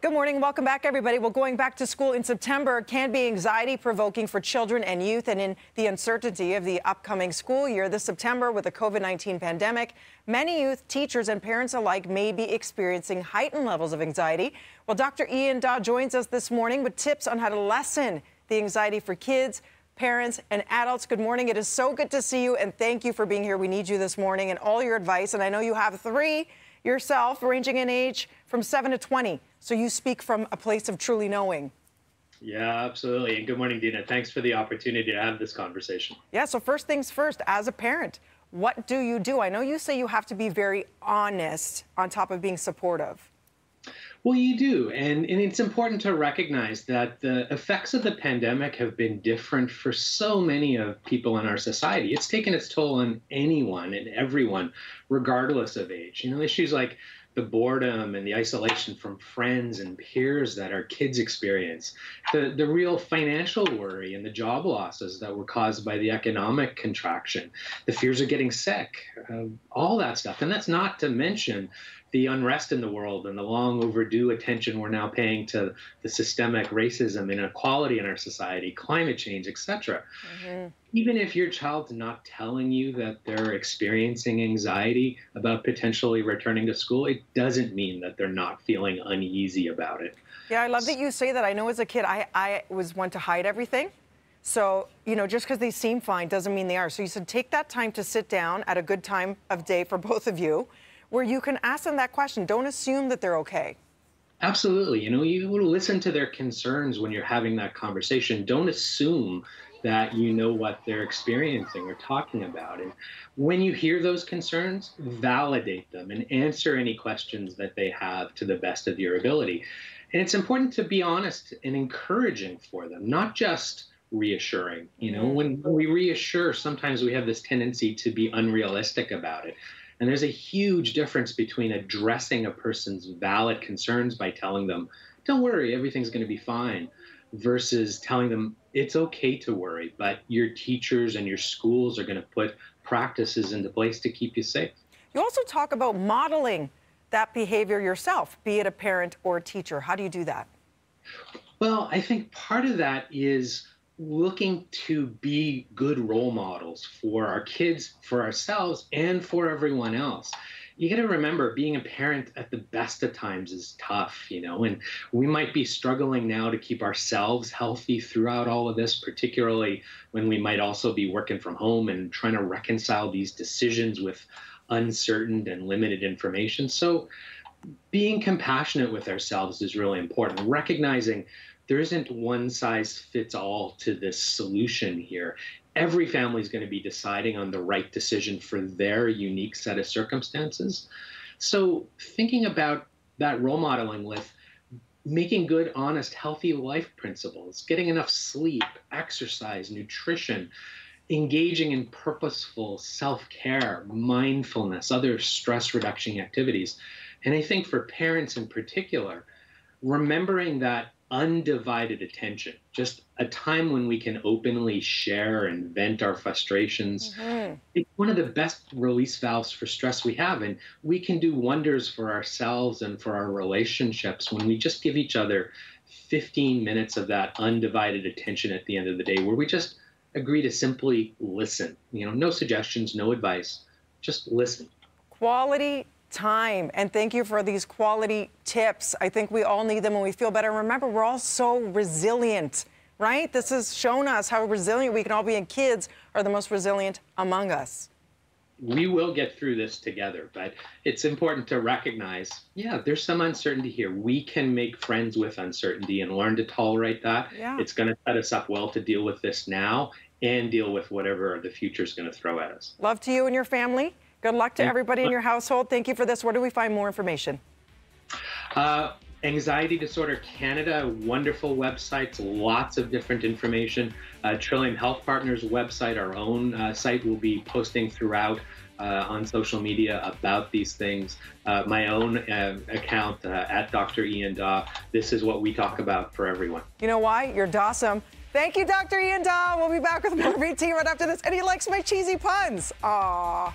Good morning. Welcome back, everybody. Well, going back to school in September can be anxiety-provoking for children and youth, and in the uncertainty of the upcoming school year this September with the COVID-19 pandemic, many youth, teachers, and parents alike may be experiencing heightened levels of anxiety. Well, Dr. Ian Dawe joins us this morning with tips on how to lessen the anxiety for kids, parents, and adults. Good morning. It is so good to see you, and thank you for being here. We need you this morning and all your advice, and I know you have three yourself, ranging in age from 7 to 20. So you speak from a place of truly knowing. Yeah, absolutely. And good morning, Dina. Thanks for the opportunity to have this conversation. Yeah, so first things first, as a parent, what do you do? I know you say you have to be very honest on top of being supportive. Well, you do. And it's important to recognize that the effects of the pandemic have been different for so many of people in our society. It's taken its toll on anyone and everyone, regardless of age. Issues like the boredom and the isolation from friends and peers that our kids experience, the real financial worry and the job losses that were caused by the economic contraction, the fears of getting sick, all that stuff. And that's not to mention the unrest in the world and the long overdue attention we're now paying to the systemic racism, inequality in our society, climate change, etc. Even if your child's not telling you that they're experiencing anxiety about potentially returning to school, it doesn't mean that they're not feeling uneasy about it. Yeah, I love that you say that. I know as a kid, I was one to hide everything. So, just because they seem fine doesn't mean they are. So you said take that time to sit down at a good time of day for both of you, where you can ask them that question. Don't assume that they're okay. Absolutely. You listen to their concerns when you're having that conversation. Don't assume that you know what they're experiencing or talking about. And when you hear those concerns, validate them and answer any questions that they have to the best of your ability. And it's important to be honest and encouraging for them, not just reassuring. When we reassure, sometimes we have this tendency to be unrealistic about it. And there's a huge difference between addressing a person's valid concerns by telling them, don't worry, everything's going to be fine, versus telling them it's okay to worry, but your teachers and your schools are going to put practices into place to keep you safe. You also talk about modeling that behavior yourself, be it a parent or a teacher. How do you do that? Well, I think part of that is looking to be good role models for our kids, for ourselves, and for everyone else. You got to remember, being a parent at the best of times is tough, and we might be struggling now to keep ourselves healthy throughout all of this, particularly when we might also be working from home and trying to reconcile these decisions with uncertain and limited information. So being compassionate with ourselves is really important, recognizing there isn't one size fits all to this solution here. Every family is going to be deciding on the right decision for their unique set of circumstances. So thinking about that role modeling with making good, honest, healthy life principles, getting enough sleep, exercise, nutrition, engaging in purposeful self-care, mindfulness, other stress reduction activities. And I think for parents in particular, remembering that undivided attention, just a time when we can openly share and vent our frustrations. It's one of the best release valves for stress we have. And we can do wonders for ourselves and for our relationships when we just give each other 15 minutes of that undivided attention at the end of the day, where we just agree to simply listen. No suggestions, no advice, just listen. Quality time. And thank you for these quality tips. I think we all need them when we feel better. Remember, we're all so resilient, right? This has shown us how resilient we can all be, and kids are the most resilient among us. We will get through this together, but it's important to recognize, there's some uncertainty here. We can make friends with uncertainty and learn to tolerate that. Yeah. It's going to set us up well to deal with this now and deal with whatever the future is going to throw at us. Love to you and your family. Good luck to everybody in your household. Thank you for this. Where do we find more information? Anxiety Disorder Canada, wonderful websites, lots of different information. Trillium Health Partners website, our own site, will be posting throughout on social media about these things. My own account at Dr. Ian Dawe. This is what we talk about for everyone. You know why? You're Dawsome. Thank you, Dr. Ian Dawe. We'll be back with more VT right after this. And he likes my cheesy puns. Aww.